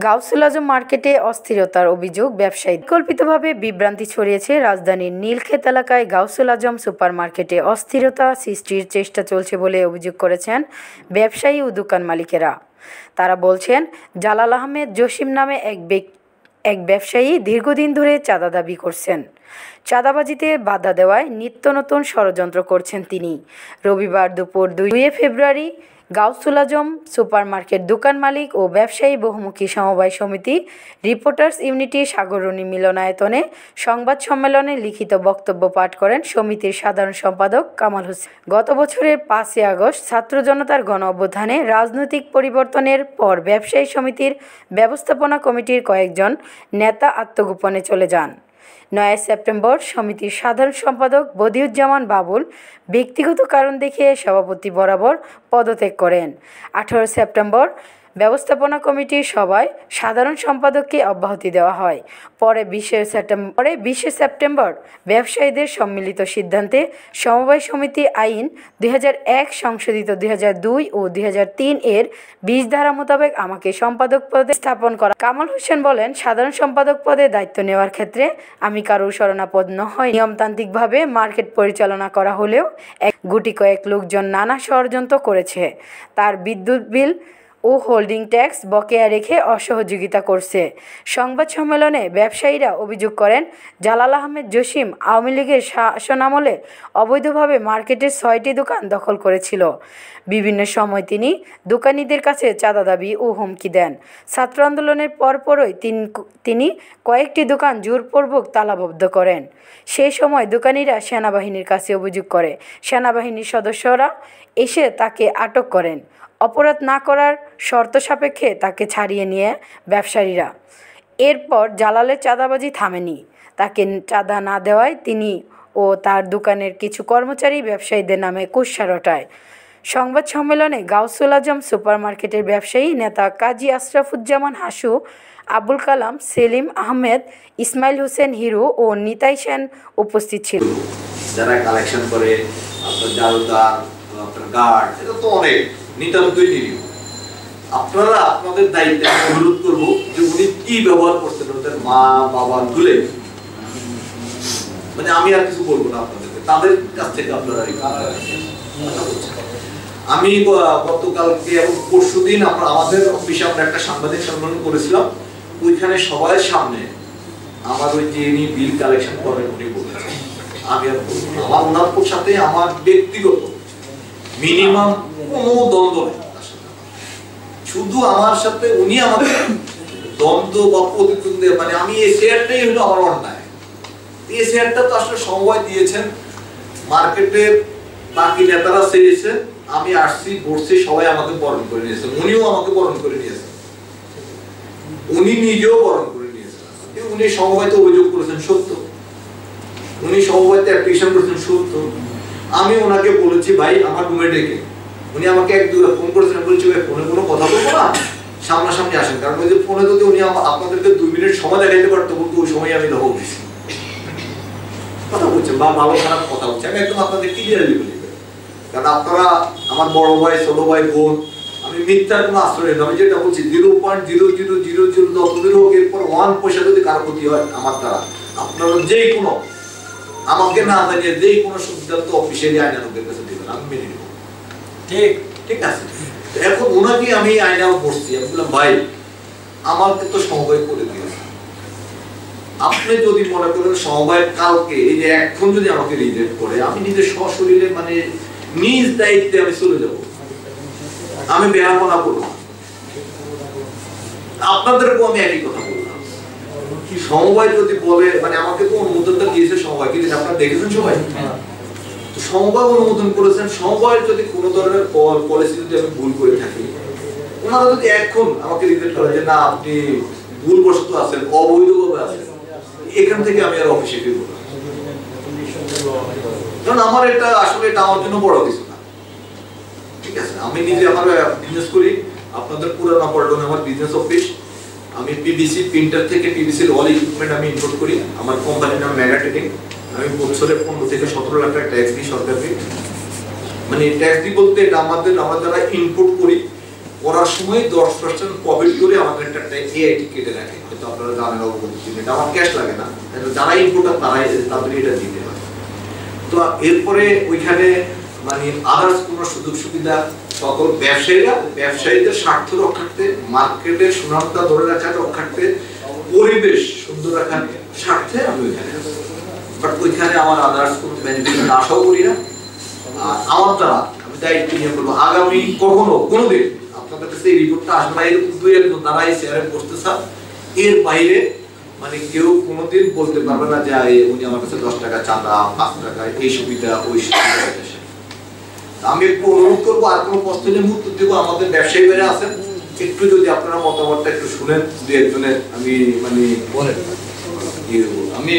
গাউসুল আজম মার্কেটে অস্থিরতার অভিযোগ ব্যবসায়ী পরিকল্পিতভাবে বিভ্রান্তি ছড়িয়েছে। রাজধানীর নীলক্ষেত এলাকায় গাউসুল আজম সুপার মার্কেটে অস্থিরতা সৃষ্টির চেষ্টা চলছে বলে অভিযোগ করেছেন ব্যবসায়ী ও দোকান মালিকেরা। তারা বলছেন, জালাল আহমেদ জসিম নামে এক ব্যবসায়ী দীর্ঘদিন ধরে চাঁদা দাবি করছেন। চাঁদাবাজিতে বাধা দেওয়ায় নিত্য নতুন ষড়যন্ত্র করছেন তিনি। রবিবার দুপুর 2 ফেব্রুয়ারি গাউসুল আজম সুপার মার্কেট দোকান মালিক ও ব্যবসায়ী বহুমুখী সমবায় সমিতি রিপোর্টার্স ইউনিটি সাগররণী মিলনায়তনে সংবাদ সম্মেলনে লিখিত বক্তব্য পাঠ করেন সমিতির সাধারণ সম্পাদক কামাল হোসেন। গত বছরের 5 আগস্ট ছাত্র জনতার গণ অভ্যুত্থানে রাজনৈতিক পরিবর্তনের পর ব্যবসায়ী সমিতির ব্যবস্থাপনা কমিটির কয়েকজন নেতা আত্মগোপনে চলে যান। 9 সেপ্টেম্বর সমিতির সাধারণ সম্পাদক বদিউজ্জামান বাবুল ব্যক্তিগত কারণ দেখিয়ে সভাপতি বরাবর পদত্যাগ করেন। 18 সেপ্টেম্বর ব্যবস্থাপনা কমিটির সভায় সাধারণ সম্পাদককে অব্যাহতি দেওয়া হয়। পরে 20 সেপ্টেম্বর ব্যবসায়ীদের সম্মিলিত সিদ্ধান্তে সমবায় সমিতি আইন 2001 সংশোধিত 2002 ও 2003 এর 20 ধারা মোতাবেক আমাকে সম্পাদক পদে স্থাপন করা। কামাল হোসেন বলেন, সাধারণ সম্পাদক পদে দায়িত্ব নেওয়ার ক্ষেত্রে আমি কারোর শরণাপন্ন হই। নিয়মতান্ত্রিকভাবে মার্কেট পরিচালনা করা হলেও গুটি কয়েক লোকজন নানা ষড়যন্ত্র করেছে। তার বিদ্যুৎ বিল ও হোল্ডিং ট্যাক্স বকেয়া রেখে অসহযোগিতা করছে। সংবাদ সম্মেলনে ব্যবসায়ীরা অভিযোগ করেন, জালাল আহমেদ জসিম আওয়ামী লীগের শাসনামলে অবৈধভাবে মার্কেটের 6টি দোকান দখল করেছিল। বিভিন্ন সময় তিনি দোকানীদের কাছে চাঁদা দাবি ও হুমকি দেন। ছাত্র আন্দোলনের পরপরই তিনি কয়েকটি দোকান জোরপূর্বক তালাবদ্ধ করেন। সেই সময় দোকানিরা সেনাবাহিনীর কাছে অভিযোগ করে সেনাবাহিনীর সদস্যরা এসে তাকে আটক করেন। অপরাধ না করার শর্ত সাপেক্ষে তাকে ছাড়িয়ে নিয়ে ব্যবসায়ীরা। এরপর জালালের চাঁদাবাজি থামেনি। তাকে চাঁদা না দেওয়ায় তিনি ও তার দোকানের কিছু কর্মচারী ব্যবসায়ীদের নামে কুৎসা রটায়। সংবাদ সম্মেলনে গাউসুল আজম সুপার মার্কেটের ব্যবসায়ী নেতা কাজী আশরাফুজ্জামান হাসু, আবুল কালাম, সেলিম আহমেদ, ইসমাইল হোসেন হিরু ও নিতাই সেন উপস্থিত ছিলেন। যারা কালেকশন করে আপনার জালদার, আপনার গার্ড, এটা তো অনেক নিতান্তই নিরীহ। আপনারা আপনাদের দায়িত্বে অনুরোধ করবো যে উনি কি ব্যবহার করতেন ওদের মা বাবা ভুলে, মানে আমি আর কিছু বলবো না আপনাদেরকে, তাদের কাছ থেকে আপনারা। আমি গতকালকে এবং পরশুদিন আমাদের অফিসে আমরা একটা সাংবাদিক সম্মেলন করেছিলাম। ওইখানে সবাই সামনে আমার ওই যে বিল কালেকশন করেন উনি বলেছেন, আমি আর বলবো না। আমার ওনার সাথে আমার ব্যক্তিগত মিনিমাম কোনো দ্বন্দ্ব নেই। শুধু আমার সাথে উনি আমাকে দ্বন্দ্ব বা প্রতিদ্বন্দ্বী, মানে আমি এই শেয়ারটাই হলো আমার অন্যায়। এই শেয়ারটা তো আসলে সমবায় দিয়েছেন, মার্কেটের বাকি নেতারা চেয়েছেন, আমি আসছি বসছি, সবাই আমাকে বরণ করে নিয়েছেন, উনিও আমাকে বরণ করে নিয়েছেন, উনি নিজেও বরণ করে নিয়েছেন। উনি সমবায়তে অভিযোগ করেছেন সত্য, উনি সমবায়তে অ্যাপ্লিকেশন করেছেন সত্য। আমি ওনাকে বলেছি ভাই আমার রুমে ডেকে, উনি আমাকে 1-2 ফোন করেছেন, বলছি ভাই ফোনে কোনো কথা বলবো না, সামনাসামনি আসেন। কারণ ওই যে ফোনে যদি উনি আপনাদেরকে 2 মিনিট সময় দেখাইতে পারতো, বলতো ওই সময় আমি দখল দিচ্ছি কথা বলছেন বা ভালো খারাপ কথা বলছি, আমি একদম আপনাদের ক্লিয়ারলি বলি। কারণ আপনারা আমার বড় ভাই, ছোট ভাই, বোন, আমি মিথ্যার কোনো আশ্রয় নেই। আমি যেটা বলছি 0.0000 যতদূর হোক, এরপর 1 পয়সা যদি কারো ক্ষতি হয় আমার দ্বারা, আপনারা যেই কোনো আমাকে না জানিয়ে যেই কোনো সিদ্ধান্ত অফিসিয়ালি আইনানুগের কাছে দেবেন, আমি মেনে নেব। ঠিক আছে। এখন ওনাকে আমি আইনাও পড়ছি, আমি বললাম ভাই আমাকে তো সমবায় করে দিয়েছে, আপনি যদি মনে করেন সমবায় কালকে এই যে এখন যদি আমাকে রিজেক্ট করে, আমি নিজের সশরীরে মানে নিজ দায়িত্বে আমি চলে যাব, আমি বেহাপনা করবো। আপনাদেরকেও আমি একই কথা বললাম, সমবায় যদি বলে, মানে আমাকে তো অনুমোদনটা দিয়েছে সমবায়, কিন্তু আপনারা দেখেছেন সবাই সমবায় অনুমোদন করেছেন। সমবায়ের যদি কোনো ধরনের পলিসি যদি আমি ভুল করে থাকি, ওনারা যদি এখন আমাকে রিজেক্ট করে যে না আপনি ভুলবশত আছেন, অবৈধভাবে আছেন, এখান থেকে আমি আর অফিসে ফিরবো না। কারণ আমার এটা আসলে এটা আমার জন্য বড় কিছু না। ঠিক আছে, আমি নিজে আমার বিজনেস করি, আপনাদের পুরানা পল্টনে আমার বিজনেস অফিস। আমি পিভিসি প্রিন্টার থেকে পিভিসির অল ইকুইপমেন্ট আমি ইম্পোর্ট করি। আমার কোম্পানির নাম মেগা ট্রেডিং। আমি বছরে 15 থেকে 17 লাখ টাকা ট্যাক্স দিই সরকারকে। মানে ট্যাক্স দিই বলতে এটা আমরা যারা ইনপুট করি ওরা নেওয়ার সময় 10% প্রফিট করে আমাদের একটা এআইটি কেটে রাখে, হয়তো আপনারা জানেন অবগত, এটা আমার ক্যাশ লাগে না, যারা ইম্পোর্টার তারাই তাদের এটা দিতে হয়। তো এরপরে ওইখানে মানে আদার্স কোনো সুযোগ সুবিধা সকল ব্যবসায়ীদের স্বার্থ রক্ষার্থে, মার্কেটের সুনামটা ধরে রাখার রক্ষার্থে, পরিবেশ সুন্দর রাখার স্বার্থে আমি ওইখানে আছি। বাট ওইখানে আমার আদার্স কোনো বেনিফিট আশাও করি না। আর আমার দ্বারা আমি দায়িত্ব নিয়ে বলবো আগামী কোনোদিন আপনাদের কাছে এই রিপোর্টটা আসবে না, এরকম দুই একজন দ্বারাই শেয়ারে বসতে চান, এর বাইরে মানে কেউ কোনোদিন বলতে পারবে না যে উনি আমার কাছে 10 টাকা চাঁদা, 5 টাকা, এই সুবিধা ওই সুবিধা। আমি একটু অনুরোধ করবো, আর কোনো প্রশ্ন নিয়ে মুহূর্ত দেবো, আমাদের ব্যবসায়ী বাইরে আছেন, একটু যদি আপনারা মতামতটা একটু শুনেন, দু একজনের আমি মানে বলেন। আমি